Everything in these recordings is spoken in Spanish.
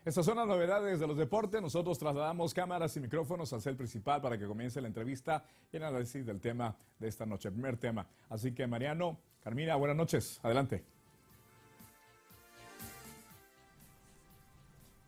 Estas son las novedades de los deportes. Nosotros trasladamos cámaras y micrófonos al set principal para que comience la entrevista y el análisis del tema de esta noche, el primer tema. Así que Mariano, Carmina, buenas noches. Adelante.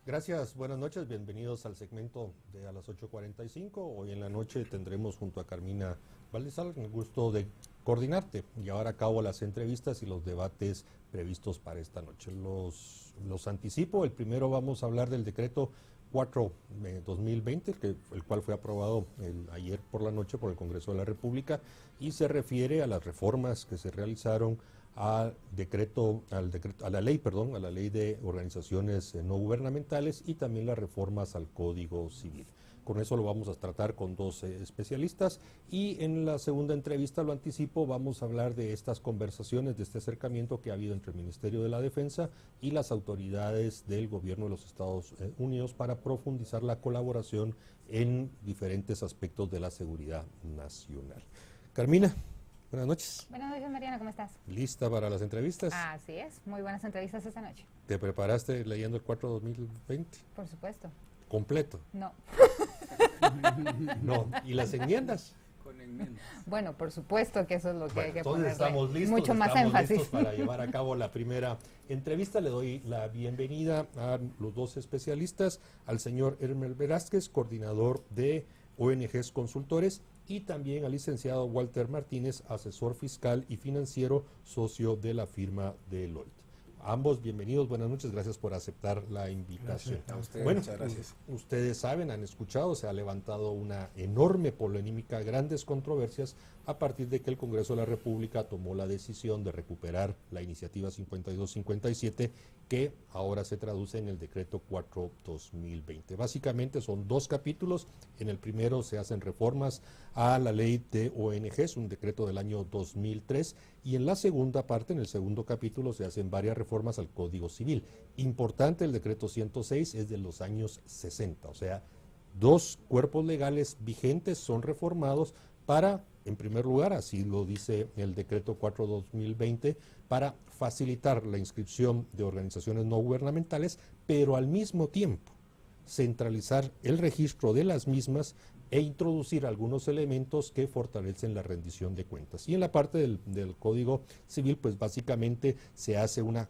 Gracias, buenas noches, bienvenidos al segmento de a las 8:45. Hoy en la noche tendremos junto a Carmina Valdezal el gusto de coordinarte y llevar a cabo las entrevistas y los debates previstos para esta noche. Los anticipo. El primero vamos a hablar del decreto 4/2020, el cual fue aprobado ayer por la noche por el Congreso de la República y se refiere a las reformas que se realizaron a la ley de organizaciones no gubernamentales y también las reformas al Código Civil. Con eso lo vamos a tratar con dos especialistas y en la segunda entrevista, lo anticipo, vamos a hablar de estas conversaciones, de este acercamiento que ha habido entre el Ministerio de la Defensa y las autoridades del gobierno de los Estados Unidos para profundizar la colaboración en diferentes aspectos de la seguridad nacional. Carmina, buenas noches. Buenas noches, Mariana, ¿cómo estás? ¿Lista para las entrevistas? Así es, muy buenas entrevistas esta noche. ¿Te preparaste leyendo el 4/2020? Por supuesto. ¿Completo? No. No. ¿Y las enmiendas? Con enmiendas. Bueno, por supuesto que eso es lo que hay que entonces ponerle estamos listos, mucho más énfasis. listos para llevar a cabo la primera entrevista. Le doy la bienvenida a los dos especialistas, al señor Hermel Velázquez, coordinador de ONGs Consultores, y también al licenciado Walter Martínez, asesor fiscal y financiero, socio de la firma Deloitte. Ambos bienvenidos, buenas noches, gracias por aceptar la invitación. A ustedes, bueno, muchas gracias. Ustedes saben, han escuchado, se ha levantado una enorme polémica, grandes controversias a partir de que el Congreso de la República tomó la decisión de recuperar la iniciativa 5257 que ahora se traduce en el decreto 4/2020. Básicamente son dos capítulos. En el primero se hacen reformas a la ley de ONGs, un decreto del año 2003, y en la segunda parte, en el segundo capítulo, se hacen varias reformas al Código Civil. Importante, el decreto 106 es de los años 60, o sea, dos cuerpos legales vigentes son reformados para, en primer lugar, así lo dice el decreto 4/2020, para facilitar la inscripción de organizaciones no gubernamentales, pero al mismo tiempo centralizar el registro de las mismas e introducir algunos elementos que fortalecen la rendición de cuentas. Y en la parte del Código Civil, pues básicamente se hace una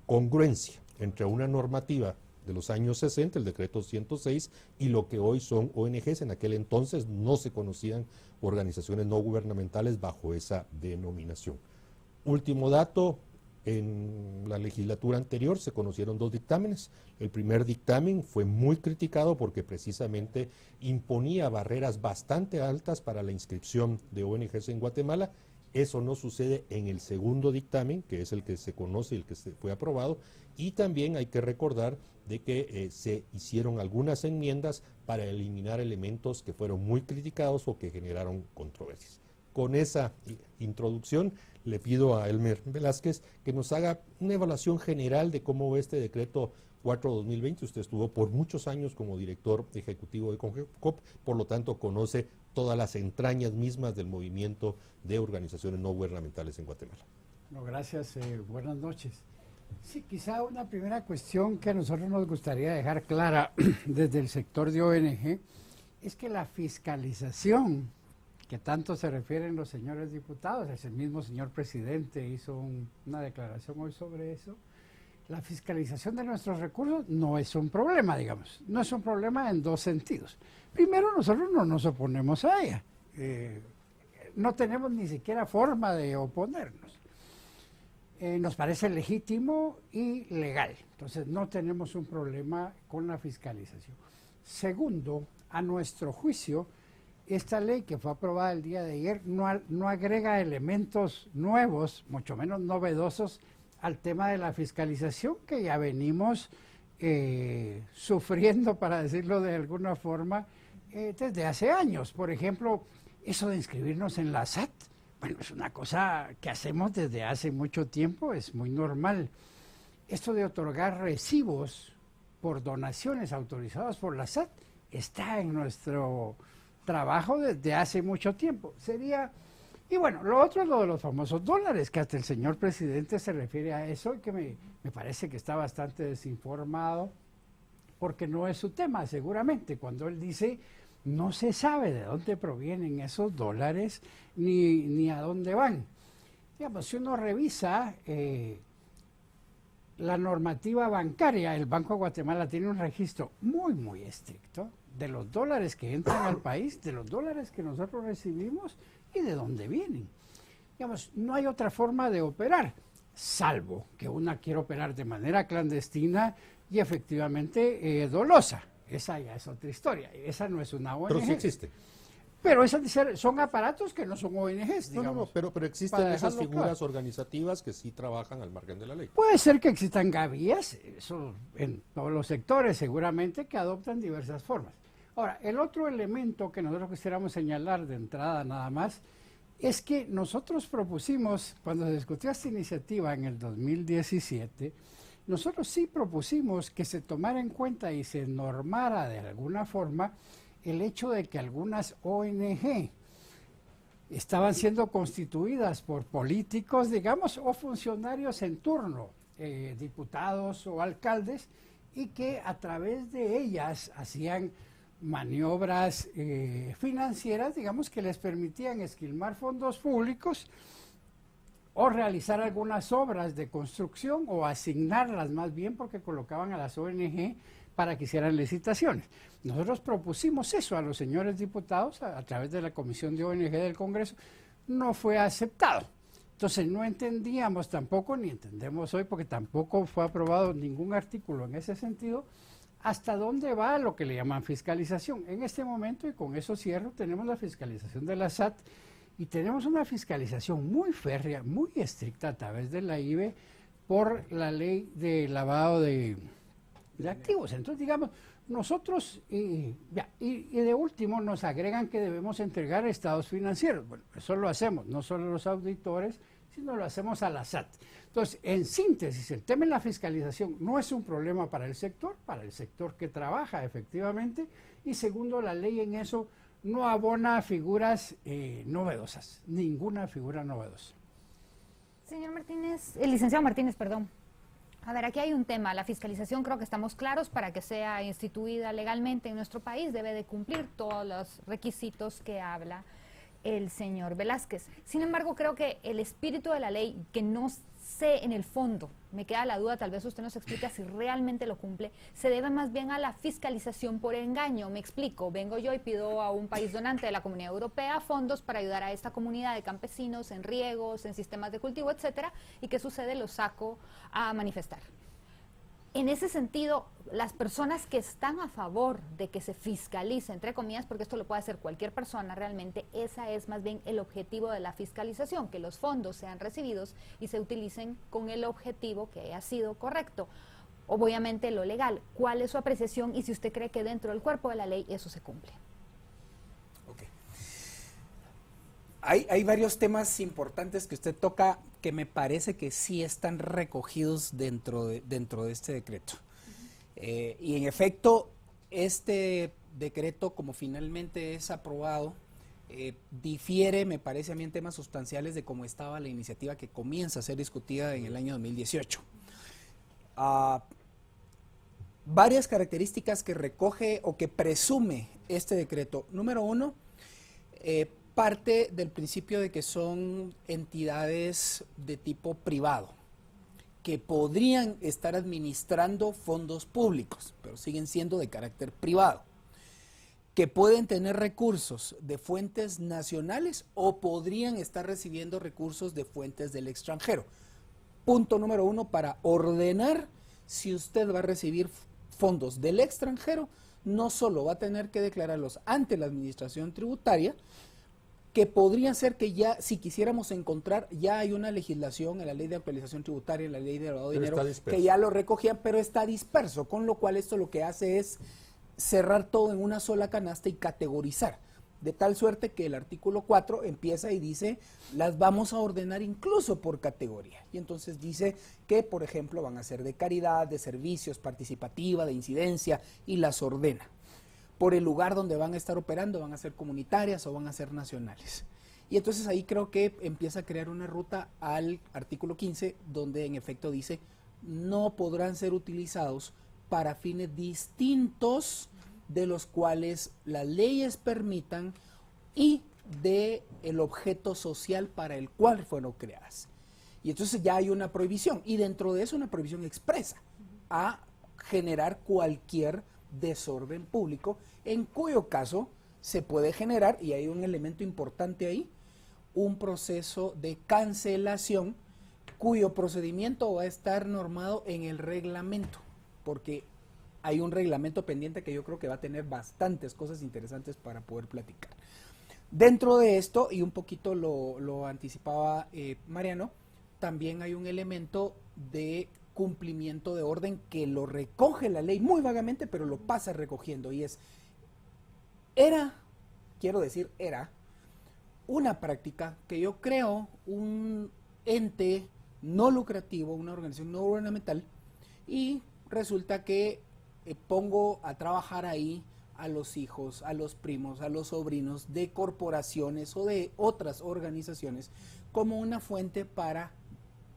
congruencia entre una normativa de los años 60, el decreto 106, y lo que hoy son ONGs. En aquel entonces no se conocían organizaciones no gubernamentales bajo esa denominación. Último dato, en la legislatura anterior se conocieron dos dictámenes. El primer dictamen fue muy criticado porque precisamente imponía barreras bastante altas para la inscripción de ONGs en Guatemala. Eso no sucede en el segundo dictamen, que es el que se conoce y el que fue aprobado, y también hay que recordar de que se hicieron algunas enmiendas para eliminar elementos que fueron muy criticados o que generaron controversias. Con esa introducción le pido a Hermel Velázquez que nos haga una evaluación general de cómo ve este decreto 4/2020. Usted estuvo por muchos años como director ejecutivo de CONGECOP, por lo tanto conoce todas las entrañas mismas del movimiento de organizaciones no gubernamentales en Guatemala. No, gracias, buenas noches. Sí, quizá una primera cuestión que a nosotros nos gustaría dejar clara desde el sector de ONG es que la fiscalización que tanto se refieren los señores diputados, el mismo señor presidente hizo una declaración hoy sobre eso, la fiscalización de nuestros recursos no es un problema, digamos, no es un problema en dos sentidos. Primero, nosotros no nos oponemos a ella, no tenemos ni siquiera forma de oponernos. Nos parece legítimo y legal, entonces no tenemos un problema con la fiscalización. Segundo, a nuestro juicio, esta ley que fue aprobada el día de ayer no agrega elementos nuevos, mucho menos novedosos, al tema de la fiscalización que ya venimos sufriendo, para decirlo de alguna forma, desde hace años. Por ejemplo, eso de inscribirnos en la SAT, bueno, es una cosa que hacemos desde hace mucho tiempo, es muy normal. Esto de otorgar recibos por donaciones autorizadas por la SAT está en nuestro trabajo desde hace mucho tiempo. Y bueno, lo otro es lo de los famosos dólares, que hasta el señor presidente se refiere a eso y que me parece que está bastante desinformado porque no es su tema, seguramente, cuando él dice no se sabe de dónde provienen esos dólares ni a dónde van. Digamos, si uno revisa la normativa bancaria, el Banco de Guatemala tiene un registro muy, muy estricto de los dólares que entran al país, de los dólares que nosotros recibimos y de dónde vienen. Digamos, no hay otra forma de operar, salvo que una quiera operar de manera clandestina y efectivamente dolosa. Esa ya es otra historia, esa no es una ONG. Pero sí existe. Pero esas son aparatos que no son ONGs, No, digamos. pero existen para esas dejarlo figuras claro. organizativas que sí trabajan al margen de la ley. Puede ser que existan gavías, eso en todos los sectores seguramente, que adoptan diversas formas. Ahora, el otro elemento que nosotros quisiéramos señalar de entrada nada más, es que nosotros propusimos, cuando se discutió esta iniciativa en el 2017, nosotros sí propusimos que se tomara en cuenta y se normara de alguna forma el hecho de que algunas ONG estaban siendo constituidas por políticos, digamos, o funcionarios en turno, diputados o alcaldes, y que a través de ellas hacían maniobras financieras, digamos, que les permitían esquilmar fondos públicos o realizar algunas obras de construcción o asignarlas más bien porque colocaban a las ONG para que hicieran licitaciones. Nosotros propusimos eso a los señores diputados a través de la Comisión de ONG del Congreso, no fue aceptado. Entonces no entendíamos tampoco, ni entendemos hoy, porque tampoco fue aprobado ningún artículo en ese sentido, hasta dónde va lo que le llaman fiscalización. En este momento, y con eso cierro, tenemos la fiscalización de la SAT y tenemos una fiscalización muy férrea, muy estricta a través de la IBE por la ley de lavado de activos. Entonces, digamos, nosotros, y de último, nos agregan que debemos entregar estados financieros. Bueno, eso lo hacemos, no solo los auditores, sino lo hacemos a la SAT. Entonces, en síntesis, el tema de la fiscalización no es un problema para el sector que trabaja efectivamente, y segundo, la ley en eso no abona figuras novedosas, ninguna figura novedosa. Señor Martínez, el licenciado Martínez, perdón. A ver, aquí hay un tema, la fiscalización creo que estamos claros para que sea instituida legalmente en nuestro país, debe de cumplir todos los requisitos que habla el señor Velázquez. Sin embargo, creo que el espíritu de la ley, que no sé en el fondo, me queda la duda, tal vez usted nos explica si realmente lo cumple, se debe más bien a la fiscalización por engaño. Me explico, vengo yo y pido a un país donante de la Comunidad Europea fondos para ayudar a esta comunidad de campesinos en riegos, en sistemas de cultivo, etcétera, y ¿qué sucede? Lo saco a manifestar. En ese sentido, las personas que están a favor de que se fiscalice, entre comillas, porque esto lo puede hacer cualquier persona realmente, esa es más bien el objetivo de la fiscalización, que los fondos sean recibidos y se utilicen con el objetivo que haya sido correcto. Obviamente lo legal. ¿Cuál es su apreciación y si usted cree que dentro del cuerpo de la ley eso se cumple? Okay. Hay varios temas importantes que usted toca que me parece que sí están recogidos dentro de este decreto. Y en efecto, este decreto, como finalmente es aprobado, difiere, me parece a mí, en temas sustanciales de cómo estaba la iniciativa que comienza a ser discutida en el año 2018. Varias características que recoge o que presume este decreto. Número uno, parte del principio de que son entidades de tipo privado, que podrían estar administrando fondos públicos, pero siguen siendo de carácter privado, que pueden tener recursos de fuentes nacionales o podrían estar recibiendo recursos de fuentes del extranjero. Punto número uno, para ordenar si usted va a recibir fondos del extranjero, no solo va a tener que declararlos ante la administración tributaria, que podría ser que ya, si quisiéramos encontrar, ya hay una legislación en la ley de actualización tributaria, en la ley de lavado de dinero, que ya lo recogían, pero está disperso, con lo cual esto lo que hace es cerrar todo en una sola canasta y categorizar, de tal suerte que el artículo 4 empieza y dice, las vamos a ordenar incluso por categoría, y entonces dice que, por ejemplo, van a ser de caridad, de servicios, participativa, de incidencia, y las ordena. Por el lugar donde van a estar operando, van a ser comunitarias o van a ser nacionales. Y entonces ahí creo que empieza a crear una ruta al artículo 15, donde en efecto dice, no podrán ser utilizados para fines distintos de los cuales las leyes permitan y de el objeto social para el cual fueron creadas. Y entonces ya hay una prohibición, y dentro de eso una prohibición expresa a generar cualquier desorden público, en cuyo caso se puede generar, y hay un elemento importante ahí, un proceso de cancelación cuyo procedimiento va a estar normado en el reglamento, porque hay un reglamento pendiente que yo creo que va a tener bastantes cosas interesantes para poder platicar. Dentro de esto, y un poquito lo anticipaba Mariano, también hay un elemento de cumplimiento de orden que lo recoge la ley muy vagamente, pero lo pasa recogiendo, y era una práctica que yo creo un ente no lucrativo, una organización no gubernamental, y resulta que pongo a trabajar ahí a los hijos, a los primos, a los sobrinos de corporaciones o de otras organizaciones como una fuente para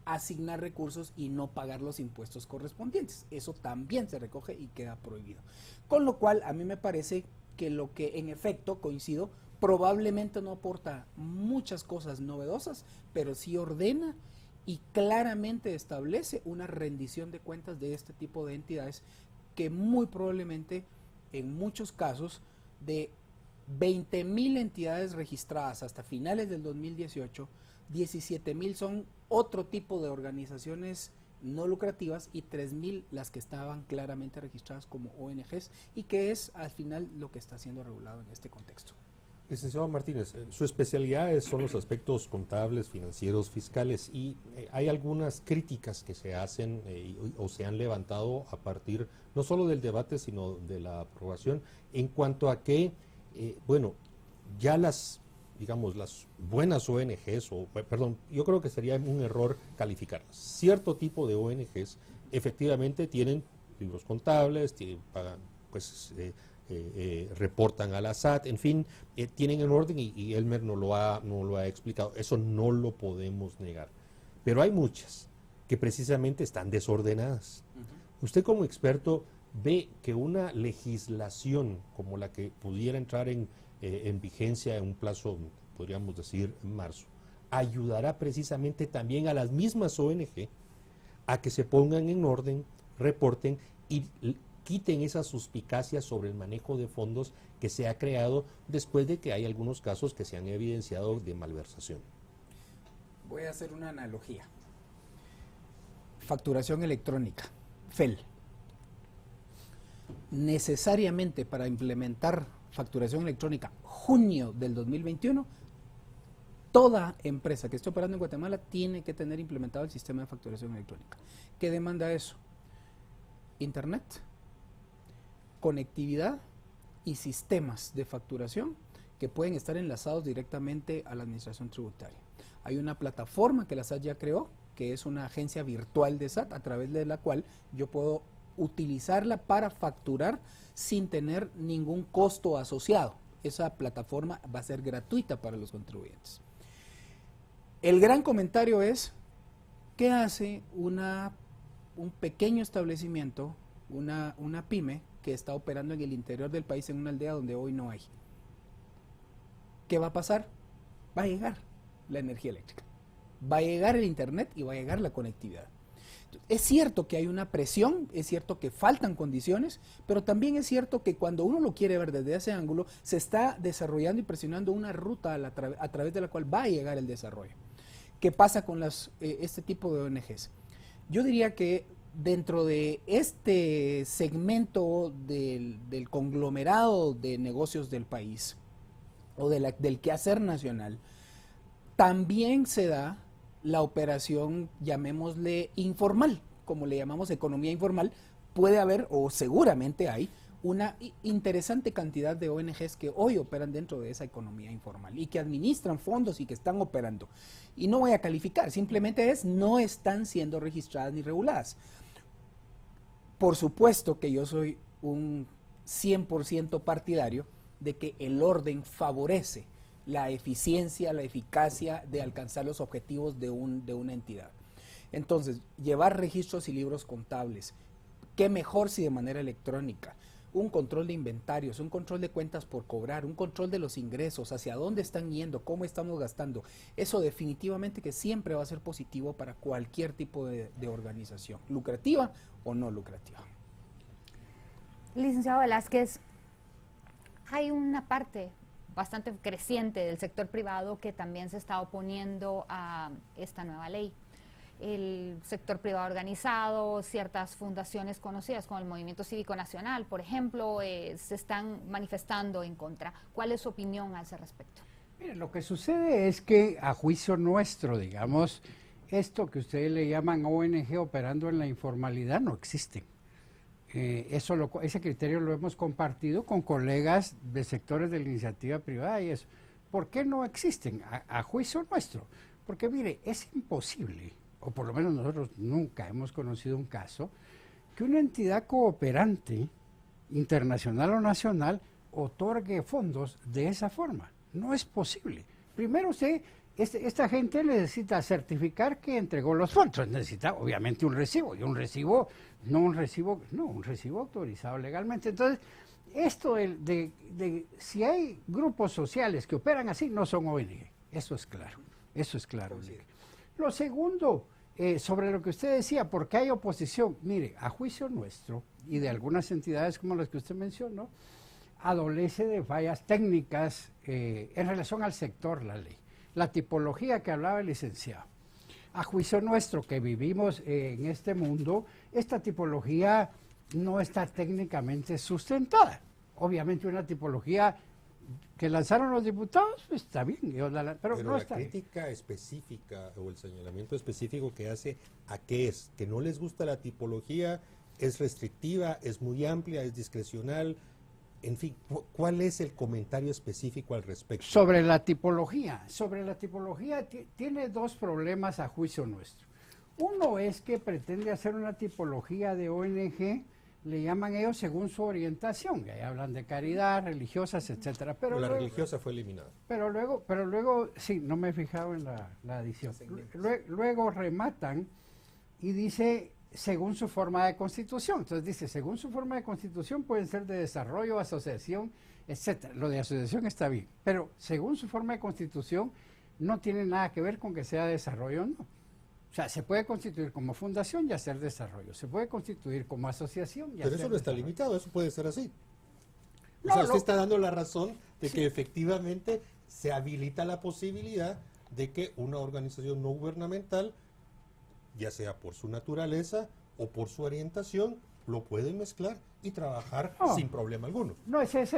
asignar recursos y no pagar los impuestos correspondientes. Eso también se recoge y queda prohibido. Con lo cual, a mí me parece que lo que en efecto, coincido, probablemente no aporta muchas cosas novedosas, pero sí ordena y claramente establece una rendición de cuentas de este tipo de entidades que muy probablemente, en muchos casos, de 20,000 entidades registradas hasta finales del 2018, 17,000 son otro tipo de organizaciones no lucrativas y 3,000 las que estaban claramente registradas como ONGs, y que es al final lo que está siendo regulado en este contexto. Licenciado Martínez, su especialidad son los aspectos contables, financieros, fiscales, y hay algunas críticas que se hacen o se han levantado a partir no solo del debate, sino de la aprobación, en cuanto a que, ya las buenas ONGs, yo creo que sería un error calificarlas. Cierto tipo de ONGs efectivamente tienen libros contables, pagan, reportan a la SAT, en fin, tienen en orden, y Elmer no lo ha explicado, eso no lo podemos negar. Pero hay muchas que precisamente están desordenadas. Usted como experto ve que una legislación como la que pudiera entrar en vigencia en un plazo, podríamos decir, en marzo, ayudará precisamente también a las mismas ONG a que se pongan en orden, reporten y quiten esas suspicacias sobre el manejo de fondos que se ha creado después de que hay algunos casos que se han evidenciado de malversación. Voy a hacer una analogía. Facturación electrónica, FEL. Necesariamente para implementar facturación electrónica junio del 2021, toda empresa que esté operando en Guatemala tiene que tener implementado el sistema de facturación electrónica. ¿Qué demanda eso? Internet, conectividad y sistemas de facturación que pueden estar enlazados directamente a la administración tributaria. Hay una plataforma que la SAT ya creó, que es una agencia virtual de SAT, a través de la cual yo puedo utilizarla para facturar sin tener ningún costo asociado. Esa plataforma va a ser gratuita para los contribuyentes. El gran comentario es, ¿qué hace un pequeño establecimiento, una pyme que está operando en el interior del país, en una aldea donde hoy no hay? ¿Qué va a pasar? Va a llegar la energía eléctrica, va a llegar el internet y va a llegar la conectividad. Es cierto que hay una presión, es cierto que faltan condiciones, pero también es cierto que cuando uno lo quiere ver desde ese ángulo, se está desarrollando y presionando una ruta a través de la cual va a llegar el desarrollo. ¿Qué pasa con este tipo de ONGs? Yo diría que dentro de este segmento del conglomerado de negocios del país, o del quehacer nacional, también se da la operación, llamémosle informal, como le llamamos economía informal. Puede haber, o seguramente hay, una interesante cantidad de ONGs que hoy operan dentro de esa economía informal y que administran fondos y que están operando. Y no voy a calificar, simplemente no están siendo registradas ni reguladas. Por supuesto que yo soy un 100% partidario de que el orden favorece la eficiencia, la eficacia de alcanzar los objetivos de una entidad. Entonces, llevar registros y libros contables ¿Qué mejor si de manera electrónica? Un control de inventarios, un control de cuentas por cobrar, un control de los ingresos, hacia dónde están yendo, cómo estamos gastando. Eso definitivamente que siempre va a ser positivo para cualquier tipo de organización, lucrativa o no lucrativa. Licenciado Velázquez, hay una parte bastante creciente del sector privado que también se está oponiendo a esta nueva ley. El sector privado organizado, ciertas fundaciones conocidas como el Movimiento Cívico Nacional, por ejemplo, se están manifestando en contra. ¿Cuál es su opinión a ese respecto? Mire, lo que sucede es que a juicio nuestro, digamos, esto que ustedes le llaman ONG operando en la informalidad no existe. Ese criterio lo hemos compartido con colegas de sectores de la iniciativa privada y eso. ¿Por qué no existen? A juicio nuestro. Porque mire, es imposible, o por lo menos nosotros nunca hemos conocido un caso, que una entidad cooperante, internacional o nacional, otorgue fondos de esa forma. No es posible. Primero esta gente necesita certificar que entregó los fondos, necesita obviamente un recibo, y un recibo autorizado legalmente. Entonces, esto de si hay grupos sociales que operan así, no son ONG, eso es claro. Lo segundo, sobre lo que usted decía, ¿por qué hay oposición? Mire, a juicio nuestro y de algunas entidades como las que usted mencionó, adolece de fallas técnicas en relación al sector, la ley. La tipología que hablaba el licenciado. A juicio nuestro, que vivimos en este mundo, esta tipología no está técnicamente sustentada. Obviamente una tipología que lanzaron los diputados, pues está bien, pero no la está crítica bien. específica o el señalamiento específico que hace a qué es, que no les gusta la tipología, es restrictiva, es muy amplia, es discrecional. En fin, ¿cuál es el comentario específico al respecto? Sobre la tipología tiene dos problemas a juicio nuestro. Uno es que pretende hacer una tipología de ONG, le llaman ellos según su orientación, y ahí hablan de caridad, religiosas, etcétera. Pero la luego, religiosa fue eliminada. Pero luego, sí, no me he fijado en la adición. Luego rematan y dice según su forma de constitución. Entonces dice, según su forma de constitución pueden ser de desarrollo, asociación, etcétera. Lo de asociación está bien, pero según su forma de constitución no tiene nada que ver con que sea desarrollo o no. O sea, se puede constituir como fundación y hacer desarrollo. Se puede constituir como asociación y hacer Pero eso no está desarrollo. limitado, eso puede ser así. No, O sea, usted está dando la razón de que efectivamente se habilita la posibilidad de que una organización no gubernamental, ya sea por su naturaleza o por su orientación, lo pueden mezclar y trabajar sin problema alguno. No, esa es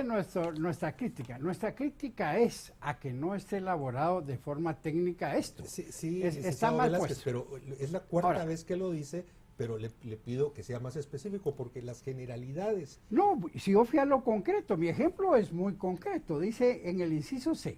nuestra crítica. Nuestra crítica es a que no esté elaborado de forma técnica esto. Sí, está mal Velázquez, puesto. pero es la cuarta Ahora, vez que lo dice, pero le pido que sea más específico porque las generalidades... No, si yo fui a lo concreto, mi ejemplo es muy concreto. Dice en el inciso C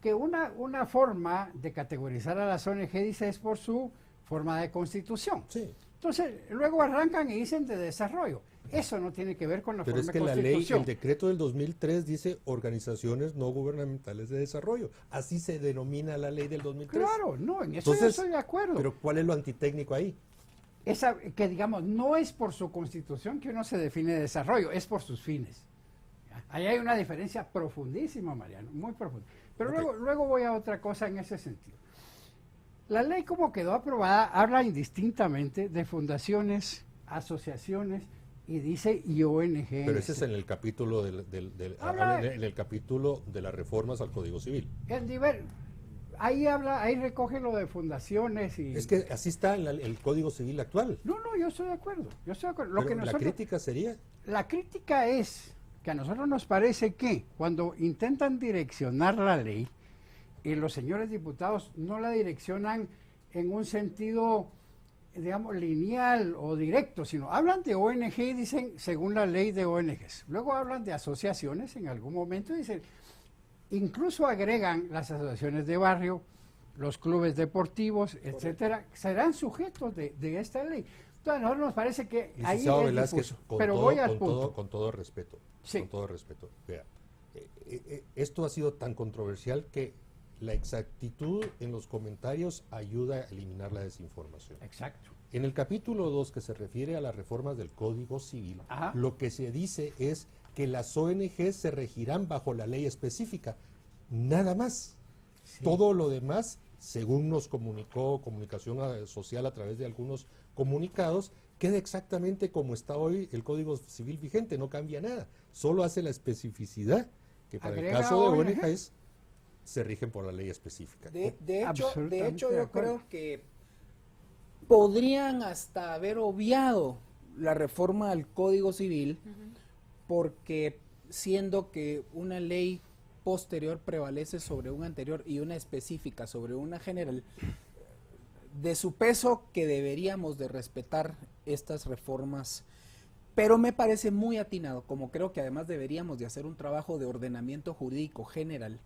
que una forma de categorizar a las ONG, dice, es por su forma de constitución. Sí. Entonces, luego arrancan y dicen de desarrollo. Eso no tiene que ver con la Pero forma es que de la ley, constitución. el decreto del 2003 dice organizaciones no gubernamentales de desarrollo. Así se denomina la ley del 2003. Claro, no, en eso Entonces, yo estoy de acuerdo. Pero ¿cuál es lo antitécnico ahí? Esa, que digamos, no es por su constitución que uno se define de desarrollo, es por sus fines. ¿Ya? Ahí hay una diferencia profundísima, Mariano, muy profunda. Pero luego voy a otra cosa en ese sentido. La ley como quedó aprobada habla indistintamente de fundaciones, asociaciones y dice y ONG. Pero ese es en el capítulo en el capítulo de las reformas al Código Civil. Ahí recoge lo de fundaciones y... Es que así está en el Código Civil actual. No, yo estoy de acuerdo. La crítica sería... La crítica es que a nosotros nos parece que cuando intentan direccionar la ley, y los señores diputados no la direccionan en un sentido, digamos, lineal o directo, sino hablan de ONG y dicen según la ley de ONGs. Luego hablan de asociaciones en algún momento y dicen, incluso agregan las asociaciones de barrio, los clubes deportivos, etcétera, serán sujetos de esta ley. Entonces a nosotros nos parece que ahí es Velázquez, difuso. Pero voy al punto. Con todo respeto, sí. Con todo respeto. Vea, esto ha sido tan controversial que la exactitud en los comentarios ayuda a eliminar la desinformación. Exacto. En el capítulo 2, que se refiere a las reformas del Código Civil, Ajá. lo que se dice es que las ONG se regirán bajo la ley específica, nada más. Sí. Todo lo demás, según nos comunicó Comunicación Social a través de algunos comunicados, queda exactamente como está hoy el Código Civil vigente, no cambia nada, solo hace la especificidad que para Agrega el caso de ONG. ONGs se rigen por la ley específica. De hecho, Absolutamente de yo acuerdo. creo que podrían hasta haber obviado la reforma al Código Civil, porque siendo que una ley posterior prevalece sobre una anterior y una específica sobre una general, de su peso que deberíamos de respetar estas reformas, pero me parece muy atinado, como creo que además deberíamos de hacer un trabajo de ordenamiento jurídico general,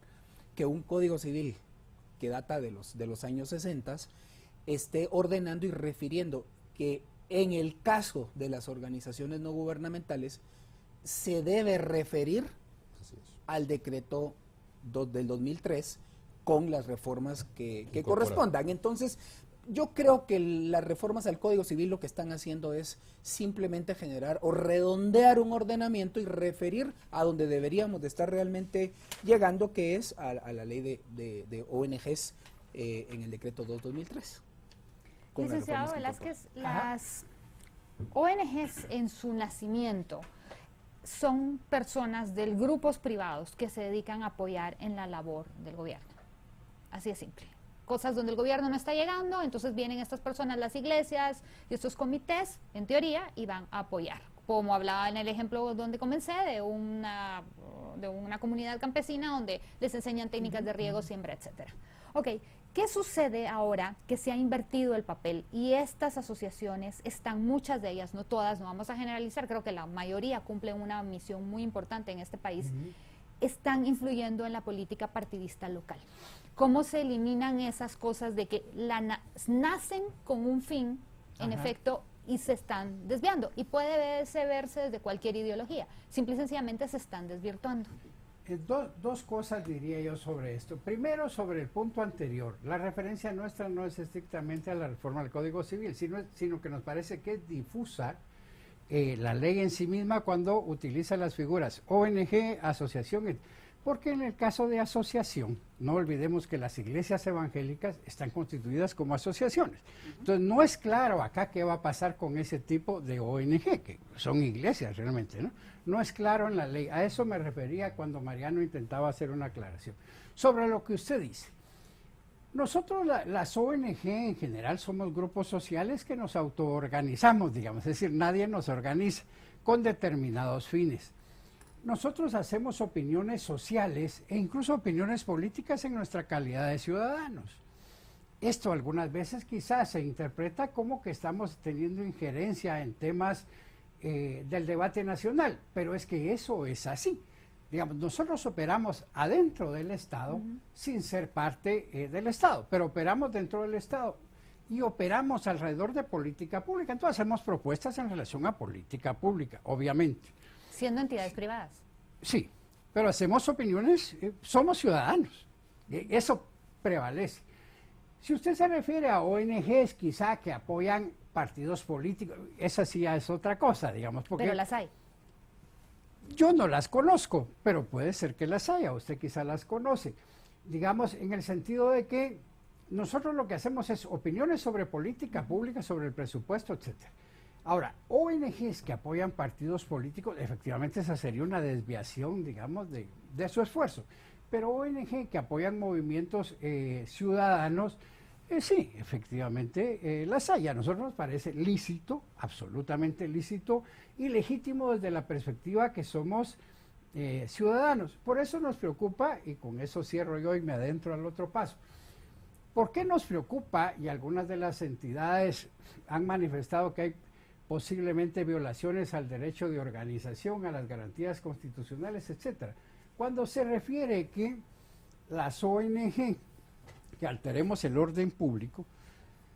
que un Código Civil que data de los años 60 esté ordenando y refiriendo que en el caso de las organizaciones no gubernamentales se debe referir Así es. al decreto del 2003 con las reformas que Incorporar. correspondan. Entonces, yo creo que las reformas al Código Civil lo que están haciendo es simplemente generar o redondear un ordenamiento y referir a donde deberíamos de estar realmente llegando, que es a la ley de ONGs en el decreto 2-2003. con las Licenciado reformas que Velázquez, Ajá. las ONGs en su nacimiento son personas de grupos privados que se dedican a apoyar en la labor del gobierno. Así de simple. Cosas donde el gobierno no está llegando, entonces vienen estas personas, las iglesias y estos comités, en teoría, y van a apoyar. Como hablaba en el ejemplo donde comencé, de una comunidad campesina donde les enseñan técnicas de riego, siembra, etcétera. Ok, ¿qué sucede ahora que se ha invertido el papel y estas asociaciones están, muchas de ellas, no todas, no vamos a generalizar, creo que la mayoría cumplen una misión muy importante en este país, están influyendo en la política partidista local? ¿Cómo se eliminan esas cosas de que nacen con un fin, en Ajá. efecto, y se están desviando? Y puede verse desde cualquier ideología, simple y sencillamente se están desvirtuando. Dos cosas diría yo sobre esto. Primero, sobre el punto anterior. La referencia nuestra no es estrictamente a la reforma del Código Civil, sino que nos parece que es difusa la ley en sí misma cuando utiliza las figuras ONG, asociación, porque en el caso de asociación, no olvidemos que las iglesias evangélicas están constituidas como asociaciones. Entonces, no es claro acá qué va a pasar con ese tipo de ONG, que son iglesias realmente, ¿no? No es claro en la ley. A eso me refería cuando Mariano intentaba hacer una aclaración. Sobre lo que usted dice, nosotros las ONG en general somos grupos sociales que nos autoorganizamos, digamos, es decir, nadie nos organiza con determinados fines. Nosotros hacemos opiniones sociales e incluso opiniones políticas en nuestra calidad de ciudadanos. Esto algunas veces quizás se interpreta como que estamos teniendo injerencia en temas del debate nacional, pero es que eso es así. Digamos, nosotros operamos adentro del Estado sin ser parte del Estado, pero operamos dentro del Estado y operamos alrededor de política pública. Entonces hacemos propuestas en relación a política pública, obviamente. Siendo entidades privadas. Sí, pero hacemos opiniones, somos ciudadanos, eso prevalece. Si usted se refiere a ONGs quizá que apoyan partidos políticos, esa sí ya es otra cosa, digamos. Porque Pero las hay. yo no las conozco, pero puede ser que las haya, usted quizá las conoce. Digamos, en el sentido de que nosotros lo que hacemos es opiniones sobre política pública, sobre el presupuesto, etcétera. Ahora, ONGs que apoyan partidos políticos, efectivamente esa sería una desviación, digamos, de su esfuerzo. Pero ONG que apoyan movimientos ciudadanos, sí, efectivamente las hay. A nosotros nos parece lícito, absolutamente lícito y legítimo desde la perspectiva que somos ciudadanos. Por eso nos preocupa, y con eso cierro yo y me adentro al otro paso. ¿Por qué nos preocupa? Y algunas de las entidades han manifestado que hay posiblemente violaciones al derecho de organización, a las garantías constitucionales, etcétera. Cuando se refiere que las ONG, que alteremos el orden público,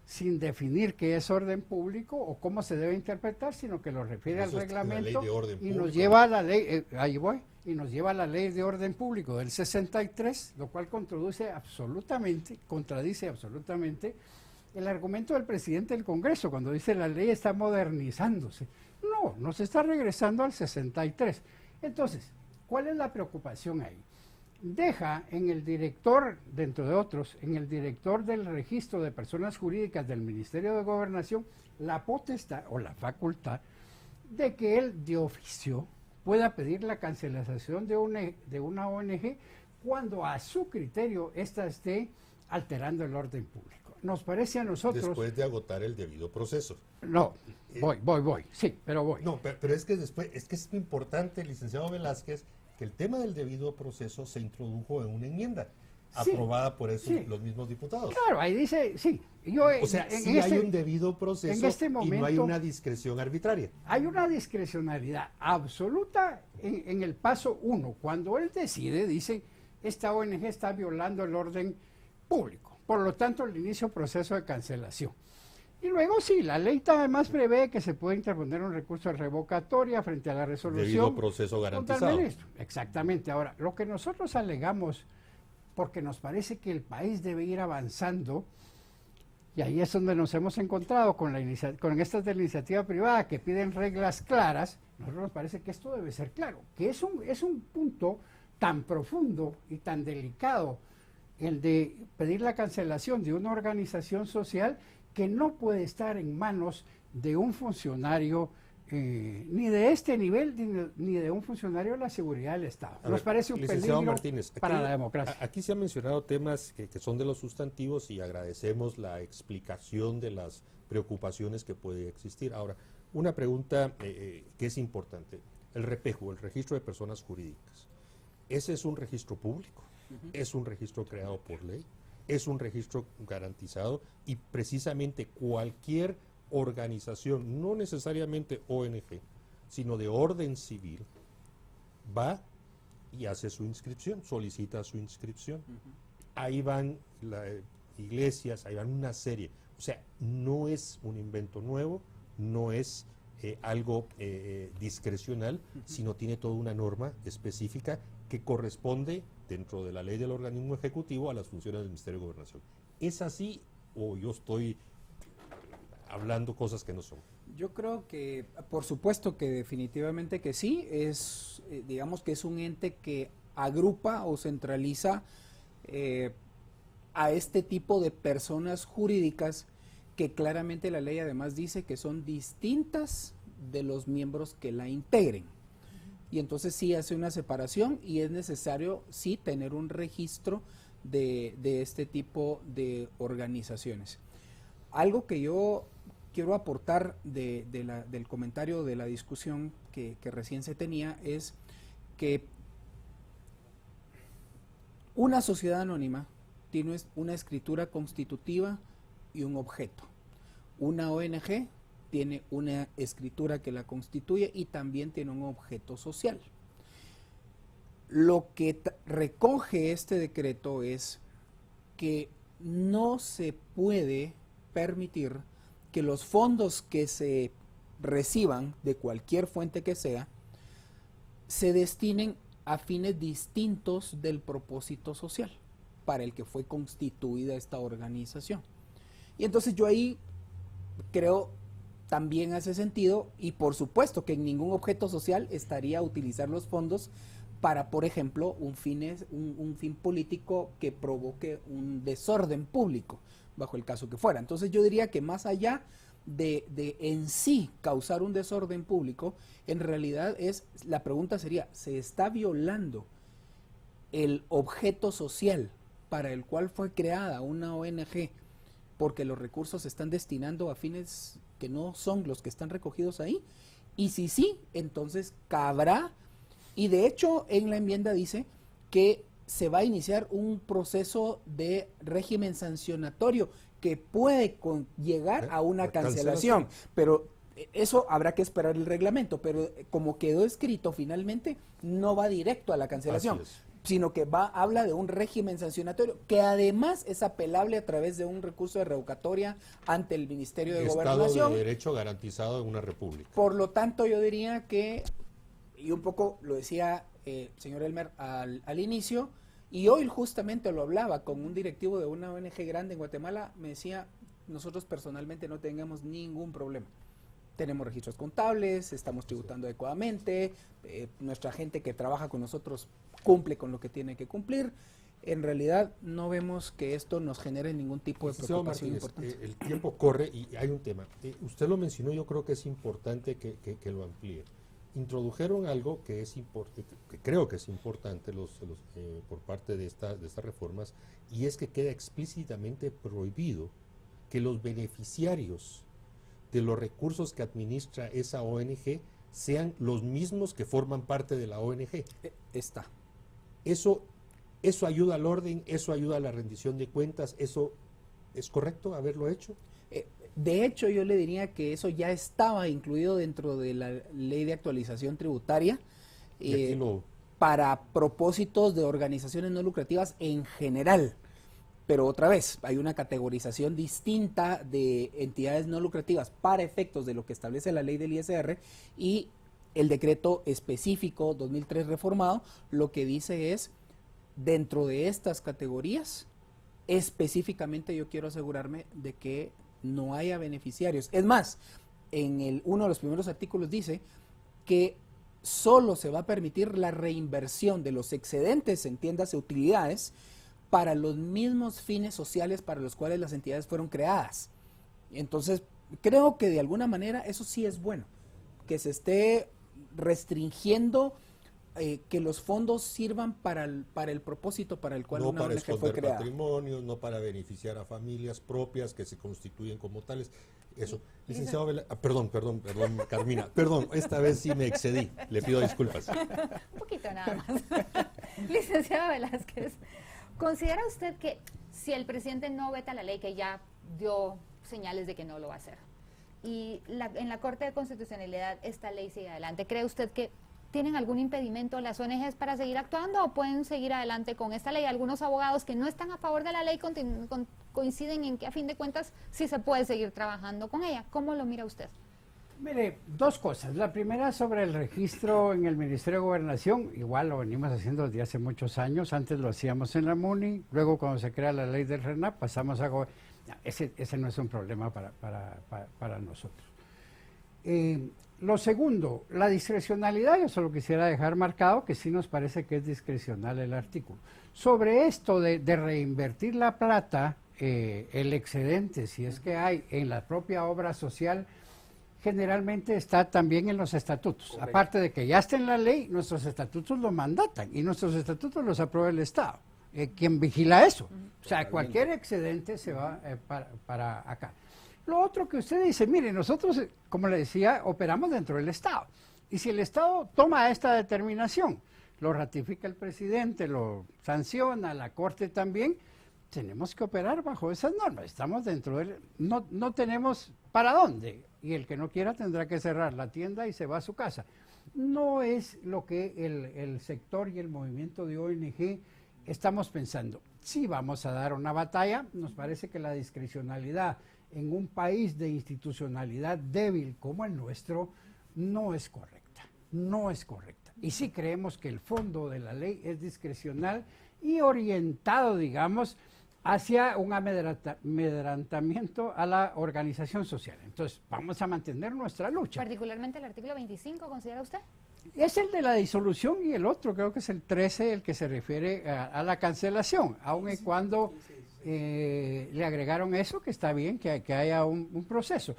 sin definir qué es orden público o cómo se debe interpretar, sino que lo refiere al Eso está en la reglamento ley de orden y nos público. lleva a la ley, ahí voy, y nos lleva a la ley de orden público del 63, lo cual contradice absolutamente el argumento del presidente del Congreso cuando dice la ley está modernizándose. No se está regresando al 63. Entonces, ¿cuál es la preocupación ahí? Deja en el director, dentro de otros, en el director del registro de personas jurídicas del Ministerio de Gobernación, la potestad o la facultad de que él de oficio pueda pedir la cancelación de una ONG cuando a su criterio ésta esté alterando el orden público. Nos parece a nosotros... Después de agotar el debido proceso. No, voy, sí, pero voy. No, pero es que después, es que es importante, licenciado Velázquez, que el tema del debido proceso se introdujo en una enmienda Sí, aprobada por eso, sí. los mismos diputados. Claro, ahí dice, sí. O sea, sí hay un debido proceso en este y no hay momento una discreción arbitraria. hay una discrecionalidad absoluta en el paso 1. Cuando él decide, dice, esta ONG está violando el orden público. Por lo tanto, le inicio proceso de cancelación. Y luego sí, la ley además prevé que se puede interponer un recurso de revocatoria frente a la resolución. Debido proceso contra el garantizado. ministro. Exactamente. Ahora, lo que nosotros alegamos, porque nos parece que el país debe ir avanzando, y ahí es donde nos hemos encontrado con estas de la iniciativa privada que piden reglas claras, nosotros nos parece que esto debe ser claro, que es un punto tan profundo y tan delicado, el de pedir la cancelación de una organización social que no puede estar en manos de un funcionario ni de este nivel ni de un funcionario de la seguridad del Estado. Nos parece un Licenciado peligro Martínez, para la democracia. Aquí se han mencionado temas que son de los sustantivos y agradecemos la explicación de las preocupaciones que puede existir. Ahora, una pregunta que es importante. El REPEJU, el Registro de Personas Jurídicas, ¿ese es un registro público? ¿Es un registro creado por ley? ¿Es un registro garantizado? Y precisamente cualquier organización, no necesariamente ONG, sino de orden civil, va y hace su inscripción, solicita su inscripción. Ahí van las iglesias, ahí van una serie. O sea, no es un invento nuevo, no es algo discrecional, sino tiene toda una norma específica que corresponde dentro de la ley del organismo ejecutivo a las funciones del Ministerio de Gobernación. ¿Es así o yo estoy hablando cosas que no son? Yo creo que, por supuesto que definitivamente que sí, es, digamos que es un ente que agrupa o centraliza a este tipo de personas jurídicas que claramente la ley además dice que son distintas de los miembros que la integren. Y entonces sí hace una separación y es necesario sí tener un registro de este tipo de organizaciones. Algo que yo quiero aportar del comentario de la discusión que recién se tenía es que una sociedad anónima tiene una escritura constitutiva y un objeto. Una ONG tiene una escritura que la constituye y también tiene un objeto social. Lo que recoge este decreto es que no se puede permitir que los fondos que se reciban de cualquier fuente que sea se destinen a fines distintos del propósito social para el que fue constituida esta organización. Y entonces yo ahí creo también hace sentido, y por supuesto que en ningún objeto social estaría utilizar los fondos para, por ejemplo, un fin político que provoque un desorden público, bajo el caso que fuera. Entonces yo diría que más allá de en sí causar un desorden público, en realidad la pregunta sería, ¿se está violando el objeto social para el cual fue creada una ONG porque los recursos se están destinando a fines que no son los que están recogidos ahí? Y si sí, entonces cabrá, y de hecho en la enmienda dice que se va a iniciar un proceso de régimen sancionatorio que puede llegar a una cancelación, pero eso habrá que esperar el reglamento, pero como quedó escrito finalmente, no va directo a la cancelación, sino que habla de un régimen sancionatorio que además es apelable a través de un recurso de revocatoria ante el Ministerio de Gobernación. Estado de Derecho garantizado en una república. Por lo tanto, yo diría que, y un poco lo decía señor Elmer al inicio, y hoy justamente lo hablaba con un directivo de una ONG grande en Guatemala, me decía, nosotros personalmente no tengamos ningún problema. Tenemos registros contables, estamos tributando adecuadamente, nuestra gente que trabaja con nosotros cumple con lo que tiene que cumplir. En realidad no vemos que esto nos genere ningún tipo de preocupación importante. El tiempo corre y hay un tema. Usted lo mencionó, yo creo que es importante que lo amplíe. Introdujeron algo que es que creo que es importante por parte de estas reformas, y es que queda explícitamente prohibido que los beneficiarios de los recursos que administra esa ONG sean los mismos que forman parte de la ONG. Está. Eso ayuda al orden, eso ayuda a la rendición de cuentas, ¿eso es correcto haberlo hecho? De hecho, yo le diría que eso ya estaba incluido dentro de la ley de actualización tributaria para propósitos de organizaciones no lucrativas en general. Pero otra vez, hay una categorización distinta de entidades no lucrativas para efectos de lo que establece la ley del ISR, y el decreto específico 2003 reformado lo que dice es, dentro de estas categorías, específicamente yo quiero asegurarme de que no haya beneficiarios. Es más, en uno de los primeros artículos dice que solo se va a permitir la reinversión de los excedentes, entiéndase utilidades, para los mismos fines sociales para los cuales las entidades fueron creadas. Entonces, creo que de alguna manera eso sí es bueno, que se esté restringiendo que los fondos sirvan para el propósito para el cual no una para ONG fue esconder creada. patrimonios, no para beneficiar a familias propias que se constituyen como tales. Eso. Licenciado perdón, Carmina, perdón, esta vez sí me excedí, le pido disculpas. Un poquito nada más. Licenciado Velázquez, ¿considera usted que si el presidente no veta la ley, que ya dio señales de que no lo va a hacer, y en la Corte de Constitucionalidad esta ley sigue adelante, cree usted que tienen algún impedimento las ONGs para seguir actuando o pueden seguir adelante con esta ley? Algunos abogados que no están a favor de la ley coinciden en que a fin de cuentas sí se puede seguir trabajando con ella. ¿Cómo lo mira usted? Mire, dos cosas. La primera sobre el registro en el Ministerio de Gobernación, igual lo venimos haciendo desde hace muchos años, antes lo hacíamos en la MUNI, luego cuando se crea la ley del RENAP pasamos a ese no es un problema para nosotros. Lo segundo, la discrecionalidad, yo solo quisiera dejar marcado que sí nos parece que es discrecional el artículo. Sobre esto de reinvertir la plata, el excedente, si es que hay en la propia obra social, generalmente está también en los estatutos. Correcto. Aparte de que ya está en la ley, nuestros estatutos lo mandatan y nuestros estatutos los aprueba el Estado. ¿Quién vigila eso? O sea, cualquier excedente se va para acá. Lo otro que usted dice, mire, nosotros, como le decía, operamos dentro del Estado. Y si el Estado toma esta determinación, lo ratifica el presidente, lo sanciona, la Corte también, tenemos que operar bajo esas normas. Estamos dentro del... No tenemos para dónde. Y el que no quiera tendrá que cerrar la tienda y se va a su casa. No es lo que el sector y el movimiento de ONG estamos pensando. Sí vamos a dar una batalla, nos parece que la discrecionalidad en un país de institucionalidad débil como el nuestro no es correcta, no es correcta. Y sí creemos que el fondo de la ley es discrecional y orientado, digamos, hacia un amedrentamiento a la organización social. Entonces, vamos a mantener nuestra lucha. Particularmente el artículo 25, ¿considera usted? Es el de la disolución y el otro, creo que es el 13, el que se refiere a la cancelación, aun y cuando le agregaron eso, que está bien, que haya un proceso.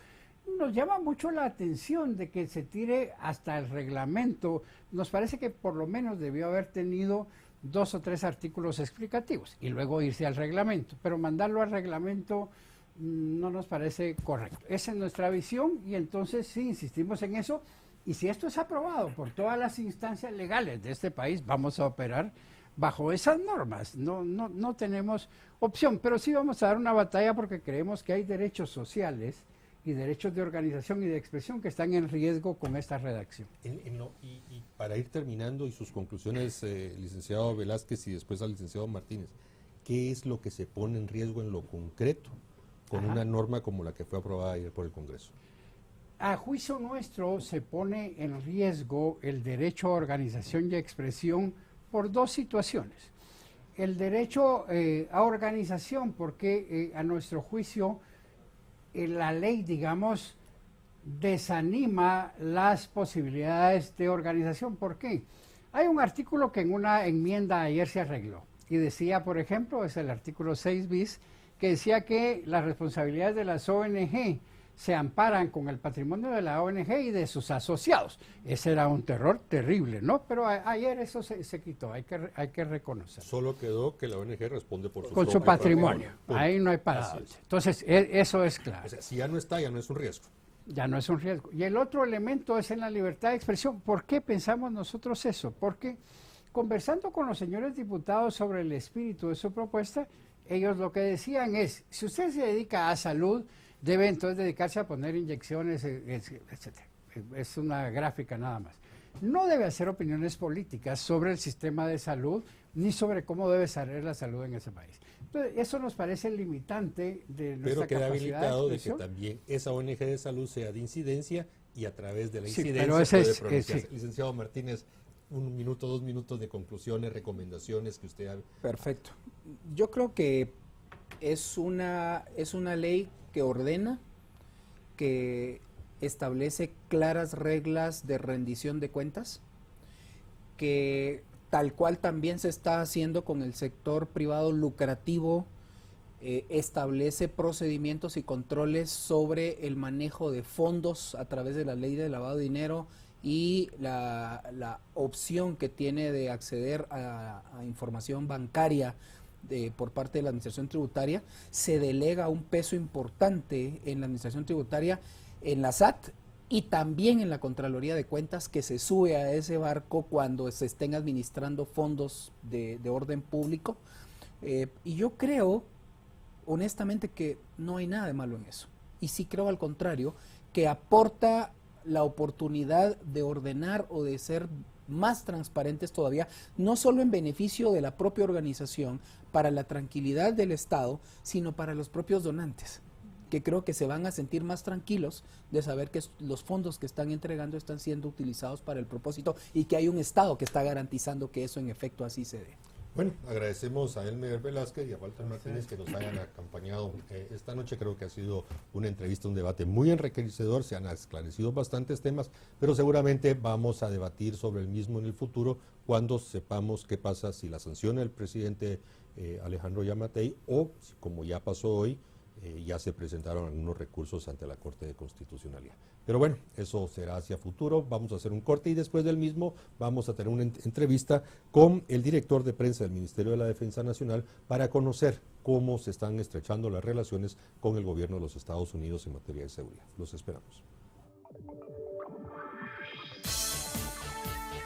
Nos llama mucho la atención de que se tire hasta el reglamento. Nos parece que por lo menos debió haber tenido 2 o 3 artículos explicativos y luego irse al reglamento, pero mandarlo al reglamento no nos parece correcto. Esa es nuestra visión y entonces sí insistimos en eso, y si esto es aprobado por todas las instancias legales de este país, vamos a operar bajo esas normas. No tenemos opción, pero sí vamos a dar una batalla porque creemos que hay derechos sociales y derechos de organización y de expresión que están en riesgo con esta redacción. Y para ir terminando, y sus conclusiones, licenciado Velázquez y después al licenciado Martínez, ¿qué es lo que se pone en riesgo en lo concreto con una norma como la que fue aprobada ayer por el Congreso? A juicio nuestro se pone en riesgo el derecho a organización y expresión por 2 situaciones. El derecho a organización, porque a nuestro juicio la ley, digamos, desanima las posibilidades de organización. ¿Por qué? Hay un artículo que en una enmienda ayer se arregló y decía, por ejemplo, es el artículo 6 bis, que decía que las responsabilidades de las ONG se amparan con el patrimonio de la ONG y de sus asociados. Ese era un terror terrible, ¿no? Pero ayer eso se quitó, hay que reconocer. Solo quedó que la ONG responde por su Con su patrimonio. Ahí no hay parada. Es. Entonces, eso es claro. O sea, si ya no está, ya no es un riesgo. Ya no es un riesgo. Y el otro elemento es en la libertad de expresión. ¿Por qué pensamos nosotros eso? Porque conversando con los señores diputados sobre el espíritu de su propuesta, ellos lo que decían es, si usted se dedica a salud, debe entonces dedicarse a poner inyecciones, etc. Es una gráfica nada más. No debe hacer opiniones políticas sobre el sistema de salud, ni sobre cómo debe ser la salud en ese país. Entonces, eso nos parece limitante de nuestra pero queda capacidad habilitado de de que expresión. también esa ONG de salud sea de incidencia y a través de la Sí, incidencia pero ese puede es- pronunciarse. sí. Licenciado Martínez, 1 minuto, 2 minutos de conclusiones, recomendaciones que usted ha... Perfecto. Yo creo que es una ley que ordena, que establece claras reglas de rendición de cuentas, que tal cual también se está haciendo con el sector privado lucrativo, establece procedimientos y controles sobre el manejo de fondos a través de la ley de lavado de dinero y la opción que tiene de acceder a información bancaria por parte de la administración tributaria. Se delega un peso importante en la administración tributaria, en la SAT y también en la Contraloría de Cuentas, que se sube a ese barco cuando se estén administrando fondos de orden público. Y yo creo, honestamente, que no hay nada de malo en eso. Y sí creo, al contrario, que aporta la oportunidad de ordenar o de ser más transparentes todavía, no solo en beneficio de la propia organización, para la tranquilidad del Estado, sino para los propios donantes, que creo que se van a sentir más tranquilos de saber que los fondos que están entregando están siendo utilizados para el propósito y que hay un Estado que está garantizando que eso en efecto así se dé. Bueno, agradecemos a Elmer Velázquez y a Walter Martínez que nos hayan acompañado esta noche. Creo que ha sido una entrevista, un debate muy enriquecedor, se han esclarecido bastantes temas, pero seguramente vamos a debatir sobre el mismo en el futuro cuando sepamos qué pasa si la sanciona el presidente Alejandro Yamatei o, como ya pasó hoy, ya se presentaron algunos recursos ante la Corte de Constitucionalidad. Pero bueno, eso será hacia futuro. Vamos a hacer un corte y después del mismo vamos a tener una entrevista con el director de prensa del Ministerio de la Defensa Nacional para conocer cómo se están estrechando las relaciones con el gobierno de los Estados Unidos en materia de seguridad. Los esperamos.